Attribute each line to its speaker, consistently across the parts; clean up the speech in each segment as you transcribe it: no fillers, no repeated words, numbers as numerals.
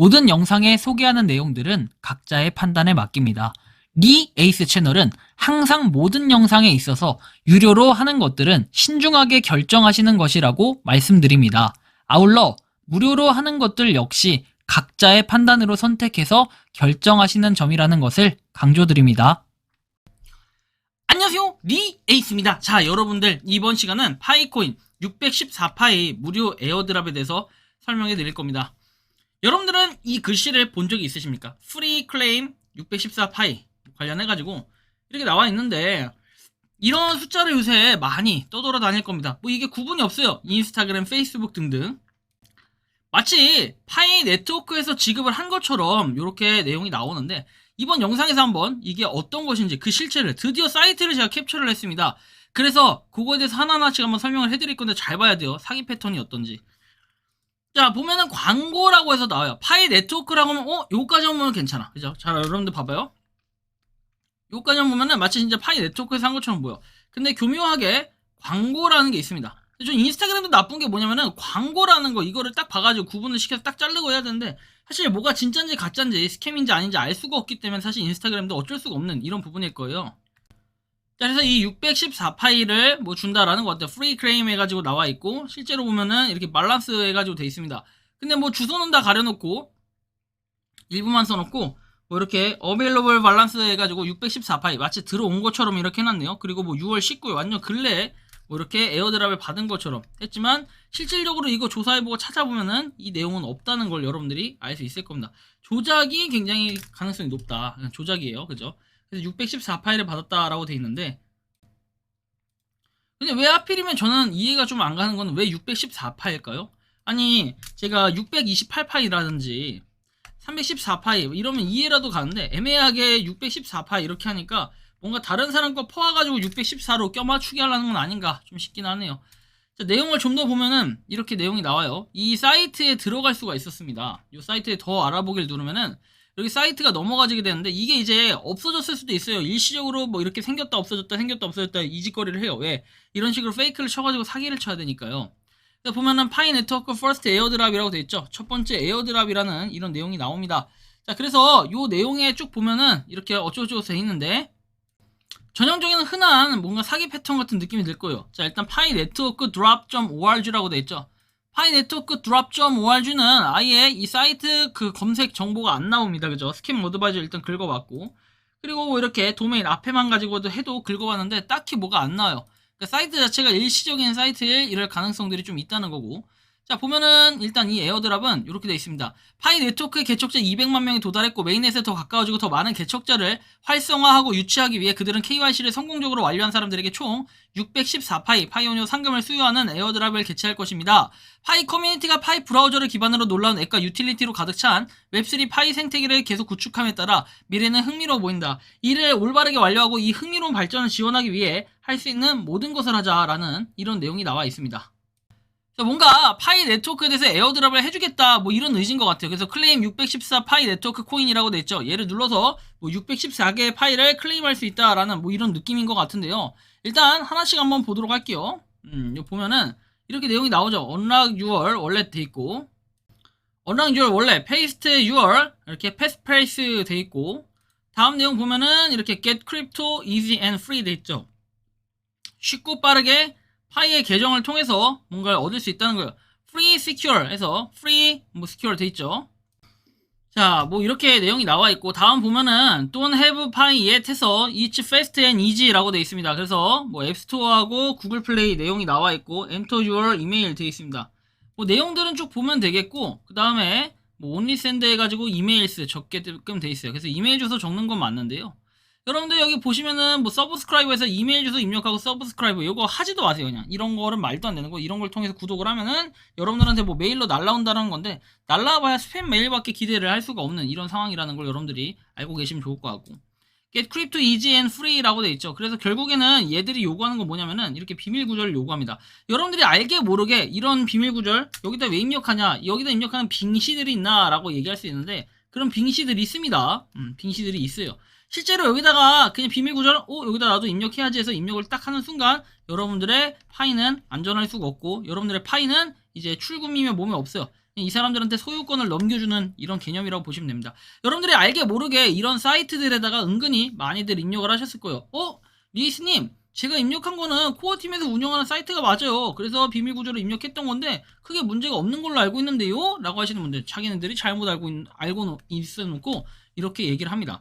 Speaker 1: 모든 영상에 소개하는 내용들은 각자의 판단에 맡깁니다. 리 에이스 채널은 항상 모든 영상에 있어서 유료로 하는 것들은 신중하게 결정하시는 것이라고 말씀드립니다. 아울러 무료로 하는 것들 역시 각자의 판단으로 선택해서 결정하시는 점이라는 것을 강조드립니다. 안녕하세요, 리 에이스입니다. 자, 여러분들 이번 시간은 파이코인 614파이 무료 에어드랍에 대해서 설명해 드릴 겁니다. 여러분들은 이 글씨를 본 적이 있으십니까? 프리 클레임 614파이 관련해가지고 이렇게 나와 있는데, 이런 숫자를 요새 많이 떠돌아 다닐 겁니다. 뭐 이게 구분이 없어요. 인스타그램, 페이스북 등등. 마치 파이 네트워크에서 지급을 한 것처럼 이렇게 내용이 나오는데, 이번 영상에서 한번 이게 어떤 것인지 그 실체를, 드디어 사이트를 제가 capture를 했습니다. 그래서 그거에 대해서 하나하나씩 한번 설명을 해드릴 건데 잘 봐야 돼요. 사기 패턴이 어떤지. 자, 보면은 광고라고 해서 나와요. 파이 네트워크라고 하면 요까지 보면 괜찮아, 그죠? 자, 여러분들 봐봐요. 요까지 보면은 마치 진짜 파이 네트워크에서 한 것처럼 보여. 근데 교묘하게 광고라는 게 있습니다. 전 인스타그램도 나쁜 게 뭐냐면은 광고라는 거, 이거를 딱 봐가지고 구분을 시켜서 딱 자르고 해야 되는데, 사실 뭐가 진짜인지 가짜인지 스캠인지 아닌지 알 수가 없기 때문에 사실 인스타그램도 어쩔 수가 없는 이런 부분일 거예요. 자, 그래서 이 614파이를 뭐 준다라는 것 같아요. 프리 클레임 해가지고 나와 있고, 실제로 보면은 이렇게 밸런스 해가지고 돼 있습니다. 근데 뭐 주소는 다 가려놓고 일부만 써놓고, 뭐 이렇게 어베일러블 밸런스 해가지고 614파이 마치 들어온 것처럼 이렇게 해놨네요. 그리고 뭐 6월 19일 완전 근래에 뭐 이렇게 에어드랍을 받은 것처럼 했지만, 실질적으로 이거 조사해보고 찾아보면은 이 내용은 없다는 걸 여러분들이 알 수 있을 겁니다. 조작이 굉장히 가능성이 높다. 조작이에요, 그죠? 그래서 614파일을 받았다라고 돼 있는데, 근데 왜 하필이면 저는 이해가 좀 안 가는 건 왜 614파일까요? 아니, 제가 628파이라든지 314파이 이러면 이해라도 가는데, 애매하게 614파이 이렇게 하니까 뭔가 다른 사람 거 퍼와가지고 614로 껴맞추게 하려는 건 아닌가 좀 싶긴 하네요. 자, 내용을 좀 더 보면은 이렇게 내용이 나와요. 이 사이트에 들어갈 수가 있었습니다. 이 사이트에 더 알아보기를 누르면은 여기 사이트가 넘어가지게 되는데, 이게 이제 없어졌을 수도 있어요. 일시적으로 뭐 이렇게 생겼다 없어졌다 생겼다 없어졌다 이 짓거리를 해요. 왜? 이런 식으로 페이크를 쳐가지고 사기를 쳐야 되니까요. 보면은 파이 네트워크 퍼스트 에어드랍이라고 돼 있죠. 첫 번째 에어드랍이라는 이런 내용이 나옵니다. 자, 그래서 요 내용에 쭉 보면은 이렇게 어쩌고저쩌고 돼 있는데, 전형적인 흔한 뭔가 사기 패턴 같은 느낌이 들 거예요. 자, 일단 파이 네트워크 drop.org라고 돼 있죠. 파이 네트워크 drop.org는 아예 이 사이트 그 검색 정보가 안 나옵니다. 그죠? 스캠 어드바이저 일단 긁어봤고, 그리고 이렇게 도메인 앞에만 가지고도 해도 긁어봤는데 딱히 뭐가 안 나와요. 그러니까 사이트 자체가 일시적인 사이트에 이럴 가능성들이 좀 있다는 거고. 자, 보면은 일단 이 에어드랍은 이렇게 되어 있습니다. 파이 네트워크의 개척자 200만 명이 도달했고, 메인넷에 더 가까워지고 더 많은 개척자를 활성화하고 유치하기 위해 그들은 KYC를 성공적으로 완료한 사람들에게 총 614파이 파이오니어 상금을 수여하는 에어드랍을 개최할 것입니다. 파이 커뮤니티가 파이 브라우저를 기반으로 놀라운 앱과 유틸리티로 가득 찬 웹3 파이 생태계를 계속 구축함에 따라 미래는 흥미로워 보인다. 이를 올바르게 완료하고 이 흥미로운 발전을 지원하기 위해 할 수 있는 모든 것을 하자라는 이런 내용이 나와 있습니다. 뭔가 파이 네트워크에 대해서 에어드랍을 해주겠다 뭐 이런 의지인 것 같아요. 그래서 클레임 614 파이 네트워크 코인이라고 돼 있죠. 얘를 눌러서 뭐 614개의 파이를 클레임할 수 있다라는 뭐 이런 느낌인 것 같은데요. 일단 하나씩 한번 보도록 할게요. 여기 보면은 이렇게 내용이 나오죠. Unlock your wallet 돼 있고, Unlock your wallet, paste your 이렇게 passphrase 돼 있고, 다음 내용 보면은 이렇게 get crypto easy and free 돼 있죠. 쉽고 빠르게 파이의 계정을 통해서 뭔가를 얻을 수 있다는 거예요. free secure 해서 free 뭐 secure 돼 있죠. 자, 뭐 이렇게 내용이 나와 있고, 다음 보면은 don't have pi yet 해서 it's fast and easy라고 돼 있습니다. 그래서 뭐 앱스토어하고 구글 플레이 내용이 나와 있고, enter your email 돼 있습니다. 뭐 내용들은 쭉 보면 되겠고, 그 다음에 뭐 only send 해가지고 이메일스 적게끔 돼 있어요. 그래서 이메일 주소 적는 건 맞는데요. 여러분들 여기 보시면은 뭐 서브스크라이브에서 이메일 주소 입력하고 서브스크라이브 이거 하지도 마세요. 그냥 이런 거는 말도 안 되는 거. 이런 걸 통해서 구독을 하면은 여러분들한테 뭐 메일로 날라온다는 건데, 날라와봐야 스팸 메일밖에 기대를 할 수가 없는 이런 상황이라는 걸 여러분들이 알고 계시면 좋을 것 같고, get crypto easy and free라고 돼 있죠. 그래서 결국에는 얘들이 요구하는 건 뭐냐면은 이렇게 비밀 구절을 요구합니다. 여러분들이 알게 모르게 이런 비밀 구절 여기다 왜 입력하냐, 여기다 입력하는 빙시들이 있나 라고 얘기할 수 있는데, 그런 빙시들이 있습니다. 빙시들이 있어요. 실제로 여기다가 그냥 비밀 구절 여기다 나도 입력해야지 해서 입력을 딱 하는 순간 여러분들의 파이는 안전할 수가 없고, 여러분들의 파이는 이제 출금이면 몸에 없어요. 이 사람들한테 소유권을 넘겨주는 이런 개념이라고 보시면 됩니다. 여러분들이 알게 모르게 이런 사이트들에다가 은근히 많이들 입력을 하셨을 거예요. 리스님, 제가 입력한 거는 코어팀에서 운영하는 사이트가 맞아요. 그래서 비밀 구조를 입력했던 건데 크게 문제가 없는 걸로 알고 있는데요? 라고 하시는 분들, 자기네들이 잘못 알고 있어놓고 이렇게 얘기를 합니다.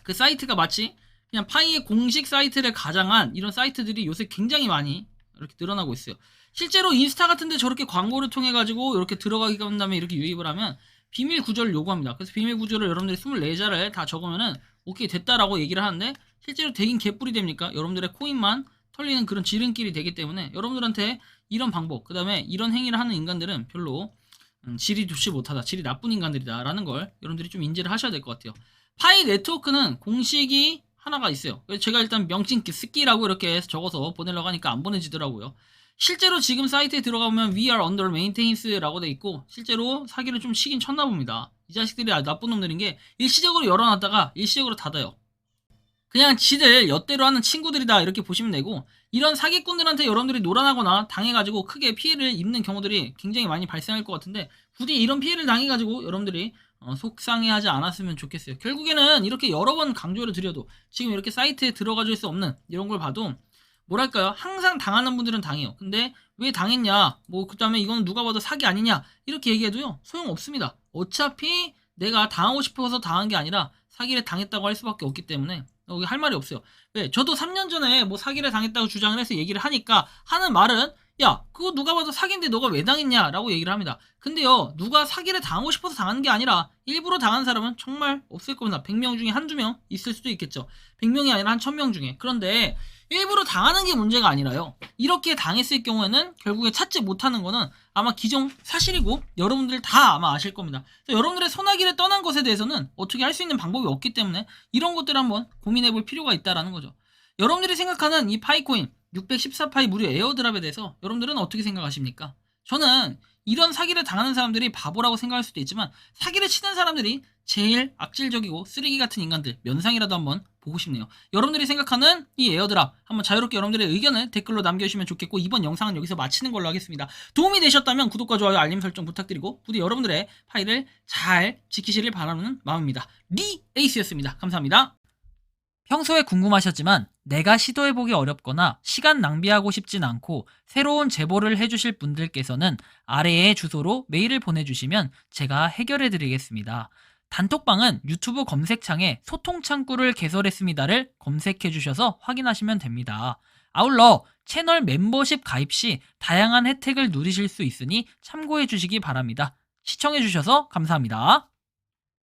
Speaker 1: 그 사이트가 마치 그냥 파이의 공식 사이트를 가장한 이런 사이트들이 요새 굉장히 많이 이렇게 늘어나고 있어요. 실제로 인스타 같은데 저렇게 광고를 통해 가지고 이렇게 들어가기 한 다음에 이렇게 유입을 하면 비밀 구조를 요구합니다. 그래서 비밀 구조를 여러분들이 24자를 다 적으면은 오케이 됐다라고 얘기를 하는데 실제로 되긴 개뿔이 됩니까? 여러분들의 코인만 털리는 그런 지름길이 되기 때문에 여러분들한테 이런 방법, 그 다음에 이런 행위를 하는 인간들은 별로 질이 좋지 못하다, 질이 나쁜 인간들이다 라는 걸 여러분들이 좀 인지를 하셔야 될 것 같아요. 파이 네트워크는 공식이 하나가 있어요. 그래서 제가 일단 명칭 스키라고 이렇게 적어서 보내려고 하니까 안 보내지더라고요. 실제로 지금 사이트에 들어가면 We are under maintenance라고 돼 있고 실제로 사기를 좀 치긴 쳤나 봅니다. 이 자식들이 나쁜 놈들인 게 일시적으로 열어놨다가 일시적으로 닫아요. 그냥 지들 엿대로 하는 친구들이다 이렇게 보시면 되고 이런 사기꾼들한테 여러분들이 놀아나거나 당해가지고 크게 피해를 입는 경우들이 굉장히 많이 발생할 것 같은데 부디 이런 피해를 당해가지고 여러분들이 속상해하지 않았으면 좋겠어요. 결국에는 이렇게 여러 번 강조를 드려도 지금 이렇게 사이트에 들어가줄 수 없는 이런 걸 봐도 뭐랄까요, 항상 당하는 분들은 당해요. 근데 왜 당했냐, 뭐 그 다음에 이건 누가 봐도 사기 아니냐 이렇게 얘기해도요 소용없습니다. 어차피 내가 당하고 싶어서 당한 게 아니라 사기를 당했다고 할 수밖에 없기 때문에 여기 할 말이 없어요. 왜? 저도 3년 전에 뭐 사기를 당했다고 주장을 해서 얘기를 하니까 하는 말은 야, 그거 누가 봐도 사기인데 너가 왜 당했냐 라고 얘기를 합니다. 근데요, 누가 사기를 당하고 싶어서 당하는 게 아니라 일부러 당한 사람은 정말 없을 겁니다. 100명 중에 한두 명 있을 수도 있겠죠. 100명이 아니라 한 1000명 중에. 그런데 일부러 당하는 게 문제가 아니라요, 이렇게 당했을 경우에는 결국에 찾지 못하는 거는 아마 기존 사실이고 여러분들 다 아마 아실 겁니다. 여러분들의 소나기를 떠난 것에 대해서는 어떻게 할 수 있는 방법이 없기 때문에 이런 것들을 한번 고민해 볼 필요가 있다라는 거죠. 여러분들이 생각하는 이 파이코인 614파이 무료 에어드랍에 대해서 여러분들은 어떻게 생각하십니까? 저는 이런 사기를 당하는 사람들이 바보라고 생각할 수도 있지만 사기를 치는 사람들이 제일 악질적이고 쓰레기 같은 인간들 면상이라도 한번 보고 싶네요. 여러분들이 생각하는 이 에어드랍 한번 자유롭게 여러분들의 의견을 댓글로 남겨주시면 좋겠고 이번 영상은 여기서 마치는 걸로 하겠습니다. 도움이 되셨다면 구독과 좋아요 알림 설정 부탁드리고 부디 여러분들의 파일을 잘 지키시길 바라는 마음입니다. 리에이스였습니다. 감사합니다. 평소에 궁금하셨지만 내가 시도해보기 어렵거나 시간 낭비하고 싶진 않고 새로운 제보를 해주실 분들께서는 아래의 주소로 메일을 보내주시면 제가 해결해드리겠습니다. 단톡방은 유튜브 검색창에 소통창구를 개설했습니다를 검색해주셔서 확인하시면 됩니다. 아울러 채널 멤버십 가입 시 다양한 혜택을 누리실 수 있으니 참고해주시기 바랍니다. 시청해주셔서 감사합니다.